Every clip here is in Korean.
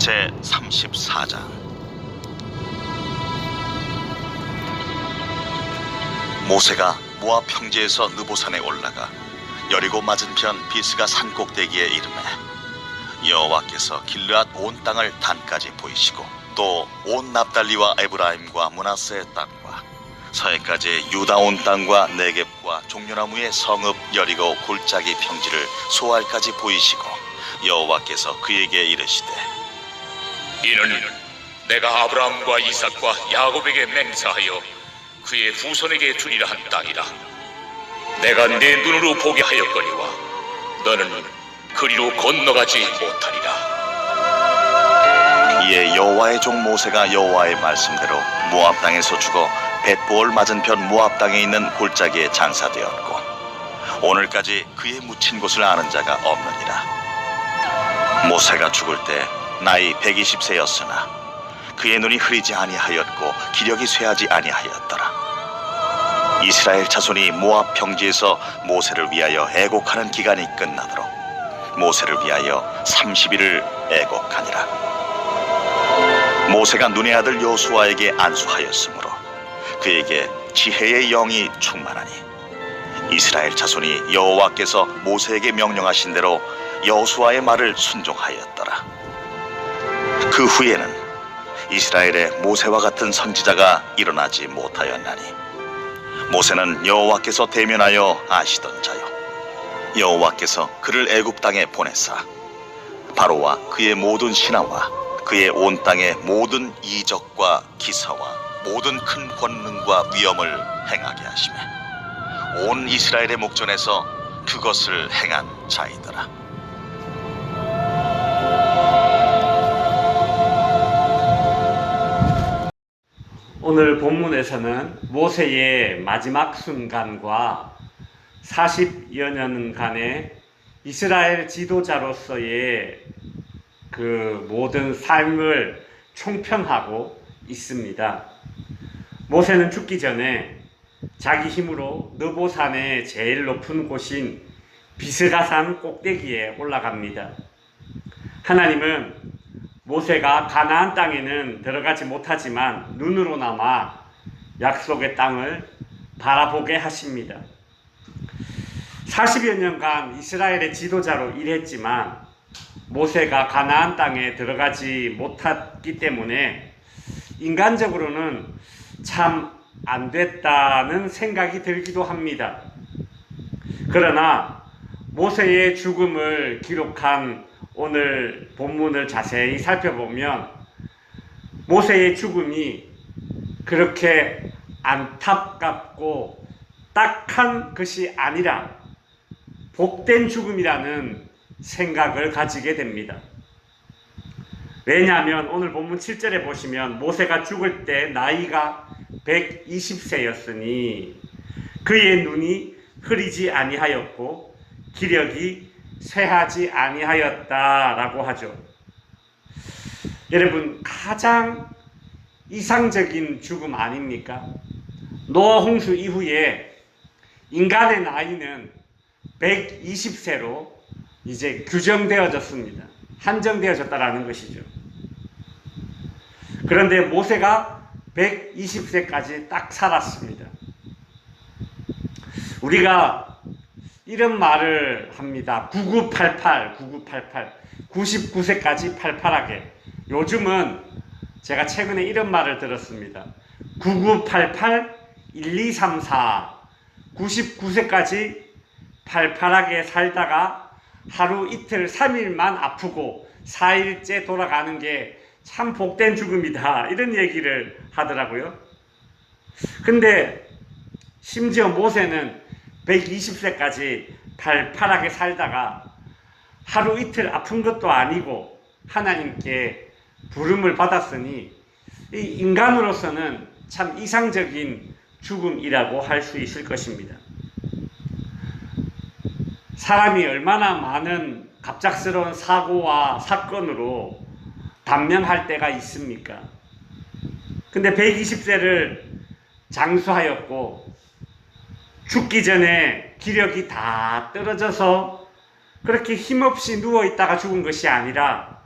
제34장. 모세가 모압 평지에서 느보산에 올라가 여리고 맞은편 비스가 산 꼭대기에 이르매 여호와께서 길르앗 온 땅을 단까지 보이시고 또 온 납달리와 에브라임과 므낫세의 땅과 서해까지 유다 온 땅과 네겝과 종려나무의 성읍 여리고 골짜기 평지를 소알까지 보이시고 여호와께서 그에게 이르시되 이는 내가 아브라함과 이삭과 야곱에게 맹세하여 그의 후손에게 주리라 한 땅이라. 내가 내 눈으로 보게 하였거니와 너는 그리로 건너가지 못하리라. 이에 여호와의 종 모세가 여호와의 말씀대로 모압 땅에서 죽어 벳보을 맞은편 모압 땅에 있는 골짜기에 장사되었고 오늘까지 그의 묻힌 곳을 아는 자가 없느니라. 모세가 죽을 때 나이 120세였으나 그의 눈이 흐리지 아니하였고 기력이 쇠하지 아니하였더라. 이스라엘 자손이 모압 평지에서 모세를 위하여 애곡하는 기간이 끝나도록 모세를 위하여 30일을 애곡하니라. 모세가 눈의 아들 여호수아에게 안수하였으므로 그에게 지혜의 영이 충만하니 이스라엘 자손이 여호와께서 모세에게 명령하신 대로 여호수아의 말을 순종하였더라. 그 후에는 이스라엘에 모세와 같은 선지자가 일어나지 못하였나니 모세는 여호와께서 대면하여 아시던 자요 여호와께서 그를 애굽 땅에 보내사 바로와 그의 모든 신하와 그의 온 땅의 모든 이적과 기사와 모든 큰 권능과 위엄을 행하게 하시매 온 이스라엘의 목전에서 그것을 행한 자이더라. 오늘 본문에서는 모세의 마지막 순간과 40여 년간의 이스라엘 지도자로서의 그 모든 삶을 총평하고 있습니다. 모세는 죽기 전에 자기 힘으로 느보산의 제일 높은 곳인 비스가산 꼭대기에 올라갑니다. 하나님은 모세가 가나안 땅에는 들어가지 못하지만 눈으로나마 약속의 땅을 바라보게 하십니다. 40여 년간 이스라엘의 지도자로 일했지만 모세가 가나안 땅에 들어가지 못했기 때문에 인간적으로는 참 안 됐다는 생각이 들기도 합니다. 그러나 모세의 죽음을 기록한 오늘 본문을 자세히 살펴보면 모세의 죽음이 그렇게 안타깝고 딱한 것이 아니라 복된 죽음이라는 생각을 가지게 됩니다. 왜냐하면 오늘 본문 7절에 보시면 모세가 죽을 때 나이가 120세였으니 그의 눈이 흐리지 아니하였고 기력이 쇠하지 아니하였다라고 하죠. 여러분, 가장 이상적인 죽음 아닙니까? 노아 홍수 이후에 인간의 나이는 120세로 이제 규정되어졌습니다. 한정되어졌다라는 것이죠. 그런데 모세가 120세까지 딱 살았습니다. 우리가 이런 말을 합니다. 9988, 99세까지 팔팔하게. 요즘은 제가 최근에 이런 말을 들었습니다. 9988, 1234, 99세까지 팔팔하게 살다가 하루 이틀 3일만 아프고 4일째 돌아가는 게 참 복된 죽음이다, 이런 얘기를 하더라고요. 근데 심지어 모세는 120세까지 팔팔하게 살다가 하루 이틀 아픈 것도 아니고 하나님께 부름을 받았으니 이 인간으로서는 참 이상적인 죽음이라고 할 수 있을 것입니다. 사람이 얼마나 많은 갑작스러운 사고와 사건으로 단명할 때가 있습니까? 근데 120세를 장수하였고 죽기 전에 기력이 다 떨어져서 그렇게 힘없이 누워있다가 죽은 것이 아니라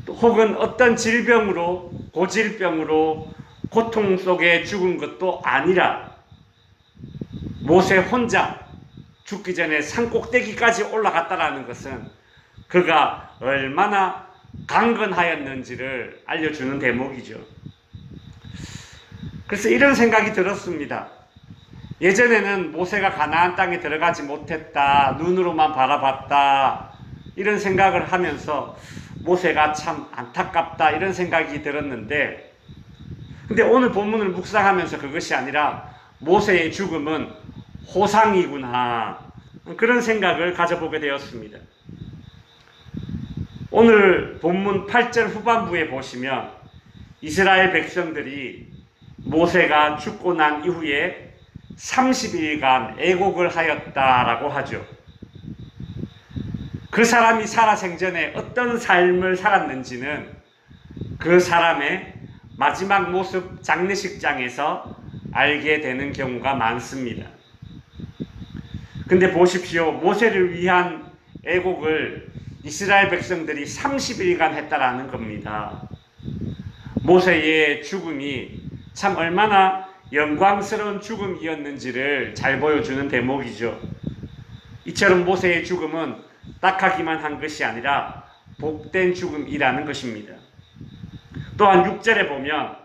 또 혹은 어떤 질병으로, 고질병으로 고통 속에 죽은 것도 아니라 모세 혼자 죽기 전에 산꼭대기까지 올라갔다라는 것은 그가 얼마나 강건하였는지를 알려주는 대목이죠. 그래서 이런 생각이 들었습니다. 예전에는 모세가 가나안 땅에 들어가지 못했다, 눈으로만 바라봤다, 이런 생각을 하면서 모세가 참 안타깝다, 이런 생각이 들었는데, 근데 오늘 본문을 묵상하면서 그것이 아니라 모세의 죽음은 호상이구나, 그런 생각을 가져보게 되었습니다. 오늘 본문 8절 후반부에 보시면 이스라엘 백성들이 모세가 죽고 난 이후에 30일간 애곡을 하였다라고 하죠. 그 사람이 살아생전에 어떤 삶을 살았는지는 그 사람의 마지막 모습 장례식장에서 알게 되는 경우가 많습니다. 근데 보십시오. 모세를 위한 애곡을 이스라엘 백성들이 30일간 했다라는 겁니다. 모세의 죽음이 참 얼마나 영광스러운 죽음이었는지를 잘 보여주는 대목이죠. 이처럼 모세의 죽음은 딱하기만 한 것이 아니라 복된 죽음이라는 것입니다. 또한 6절에 보면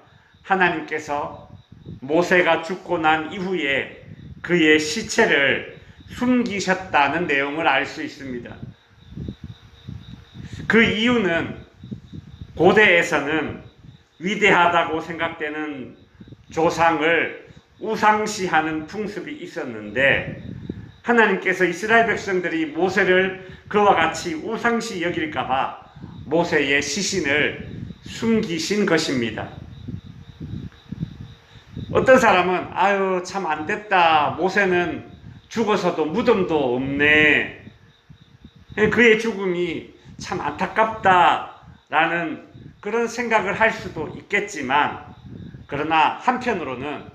하나님께서 모세가 죽고 난 이후에 그의 시체를 숨기셨다는 내용을 알 수 있습니다. 그 이유는 고대에서는 위대하다고 생각되는 조상을 우상시하는 풍습이 있었는데, 하나님께서 이스라엘 백성들이 모세를 그와 같이 우상시 여길까봐 모세의 시신을 숨기신 것입니다. 어떤 사람은 아유 참 안됐다, 모세는 죽어서도 무덤도 없네, 그의 죽음이 참 안타깝다라는 그런 생각을 할 수도 있겠지만, 그러나 한편으로는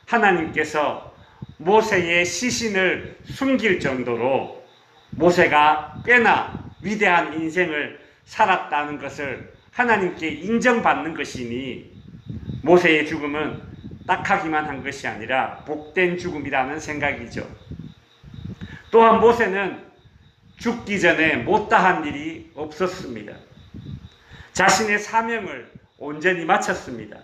하나님께서 모세의 시신을 숨길 정도로 모세가 꽤나 위대한 인생을 살았다는 것을 하나님께 인정받는 것이니 모세의 죽음은 딱하기만 한 것이 아니라 복된 죽음이라는 생각이죠. 또한 모세는 죽기 전에 못다한 일이 없었습니다. 자신의 사명을 온전히 마쳤습니다.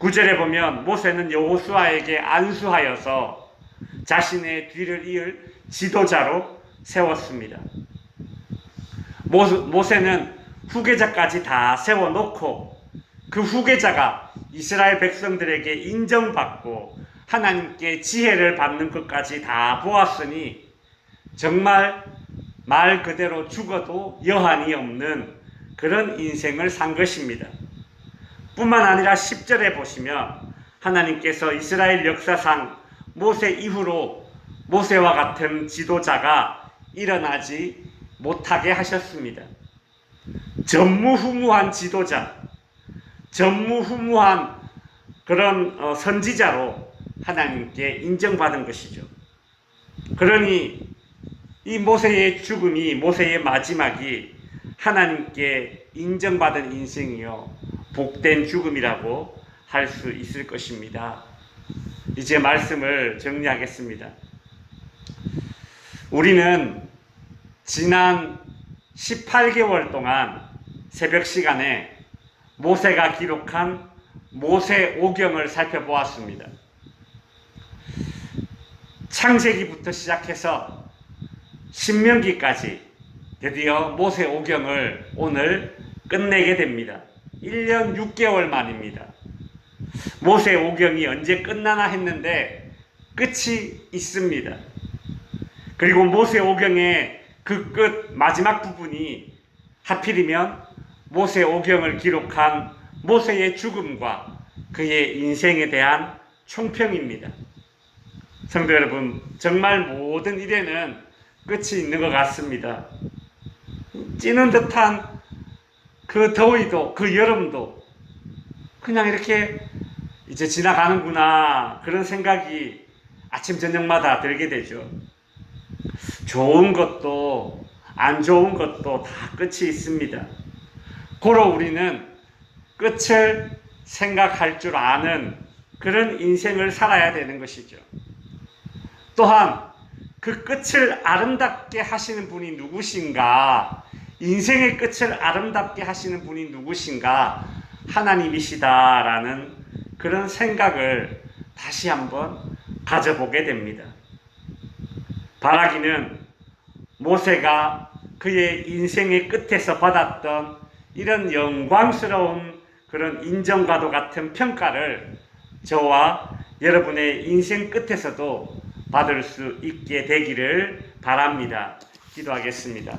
9절에 보면 모세는 여호수아에게 안수하여서 자신의 뒤를 이을 지도자로 세웠습니다. 모세는 후계자까지 다 세워놓고 그 후계자가 이스라엘 백성들에게 인정받고 하나님께 지혜를 받는 것까지 다 보았으니 정말 말 그대로 죽어도 여한이 없는 그런 인생을 산 것입니다. 뿐만 아니라 10절에 보시면 하나님께서 이스라엘 역사상 모세 이후로 모세와 같은 지도자가 일어나지 못하게 하셨습니다. 전무후무한 지도자, 전무후무한 그런 선지자로 하나님께 인정받은 것이죠. 그러니 이 모세의 죽음이, 모세의 마지막이 하나님께 인정받은 인생이요 복된 죽음이라고 할 수 있을 것입니다. 이제 말씀을 정리하겠습니다. 우리는 지난 18개월 동안 새벽 시간에 모세가 기록한 모세오경을 살펴보았습니다. 창세기부터 시작해서 신명기까지 드디어 모세오경을 오늘 끝내게 됩니다. 1년 6개월 만입니다. 모세오경이 언제 끝나나 했는데 끝이 있습니다. 그리고 모세오경의 그 끝 마지막 부분이 하필이면 모세오경을 기록한 모세의 죽음과 그의 인생에 대한 총평입니다. 성도 여러분, 정말 모든 일에는 끝이 있는 것 같습니다. 찌는 듯한 그 더위도, 그 여름도 그냥 이렇게 이제 지나가는구나, 그런 생각이 아침 저녁마다 들게 되죠. 좋은 것도 안 좋은 것도 다 끝이 있습니다. 고로 우리는 끝을 생각할 줄 아는 그런 인생을 살아야 되는 것이죠. 또한 그 끝을 아름답게 하시는 분이 누구신가? 인생의 끝을 아름답게 하시는 분이 누구신가? 하나님이시다라는 그런 생각을 다시 한번 가져보게 됩니다. 바라기는 모세가 그의 인생의 끝에서 받았던 이런 영광스러운 그런 인정과도 같은 평가를 저와 여러분의 인생 끝에서도 받을 수 있게 되기를 바랍니다. 기도하겠습니다.